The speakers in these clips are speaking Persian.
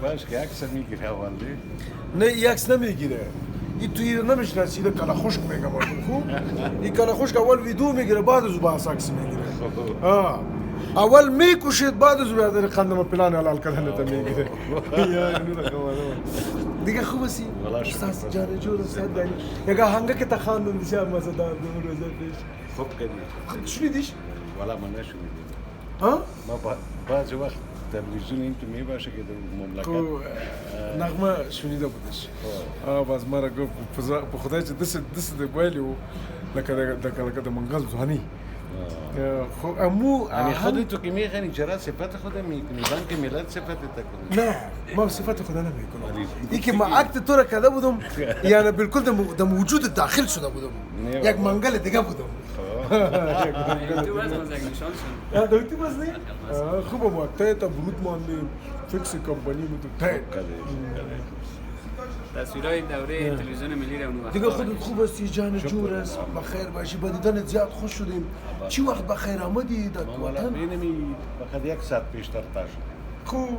باش که عکس میگیره والده نه این عکس نمیگیره این توی نمیشناسیده کلا خشک میگه خوب این کلا خشک اول ویدیو میگیره بعد از باز عکس میگیره اول میکشید بعد از بعد قندم پلان حلال کردن تا میگیره یا نور خواهد دیگه خوب است استاد جان جور استاد دانی یگه هنگه که تخاندن دیشب مزدار دو روزه پیش خوب کردی شنیدیش والا من نشنیدم ها ما بعضی وقت تلویزیون این تو میباشه که در مملکت نغمه شنیده بودش باز مرا گفت په خدای چې دس د ویلو لکه د منګل ځواني خو امو یعنی خودت تو که میخوانی چرا صفت خود میکنی بانک ملت صفت تکنی نه ما صفت خدا نمیکنم این که ما عکت تو را کرده بودم یعنی بالکل در وجود داخل شده بودم یک منگل دیگه بودم تو باز مزاق نشان شد دویتی باز نی خوبه ما تا برود ماندیم فکس کمپانی بود تا تصویرهای دوره تلویزیون ملی رو اونو دیگه خودت خوب هستی جان جور است بخیر باشی با دیدنت زیاد خوش شدیم چی وقت بخیر آمدی در والا وطن بینمی فقط یک ساعت پیشتر تا شد خوب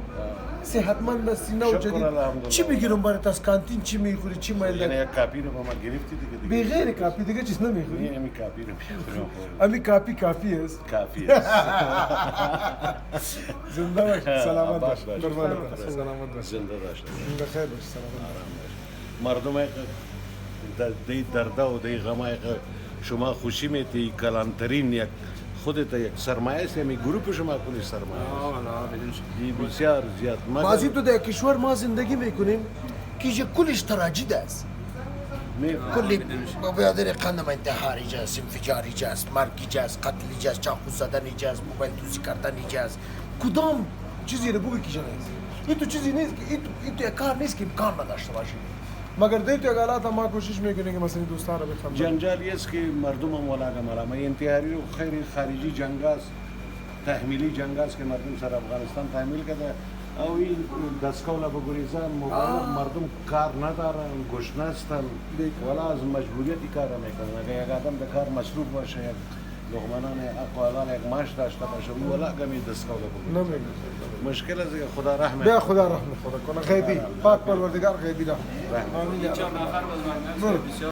صحتمند هستی نو جدید چی بگیرم برات از کانتین چی میخوری چی یعنی میل یک کاپی رو با ما گرفتی دیگه بغیر کافی دیگه چیز نمیخوری یعنی کاپی رو میخورم امی کافی است کافی است زنده باش سلامت باش باش. قربانت سلامت باش زنده داشته بخیر باش سلامت مردم دی درده و دی غمه شما خوشی میتی کلانترین یک خودت یک سرمایه است یعنی گروپ شما کلی سرمایه است والا بدون شد بسیار زیاد بازی تو در کشور ما زندگی میکنیم که یه کلش تراجید است کلی بیادر قندم انتحار ایجاست انفجار ایجاست مرگ ایجاست قتل ایجاست چاقو زدن ایجاست موبایل دوزی کردن ایجاست کدام چیزی رو بگی که جنایست این تو چیزی نیست که این تو یک کار نیست که امکان نداشته باشی مگر در تو حالات ما کوشش میکنیم که مثلا دوستان رو بخوام جنجالی است که مردم هم ولا گمرا انتحاری و خیر خارجی جنگ است تحمیلی جنگ است که مردم سر افغانستان تحمیل کرده او این دستگاه بگریزن موبایل مردم کار ندارن گشنه هستن ولا از مجبوریتی کار میکنن اگر یک آدم به کار مصروف باشه یک لقمانان اقوالان یک ماش داشته باشه او ولا گمی دستگاه بگریزن نمیگم مشکل است که خدا رحم بیا خدا رحم خدا کنه غیبی پاک پروردگار غیبی رحم رحم آمین یا چون رب. آخر باز مردم بسیار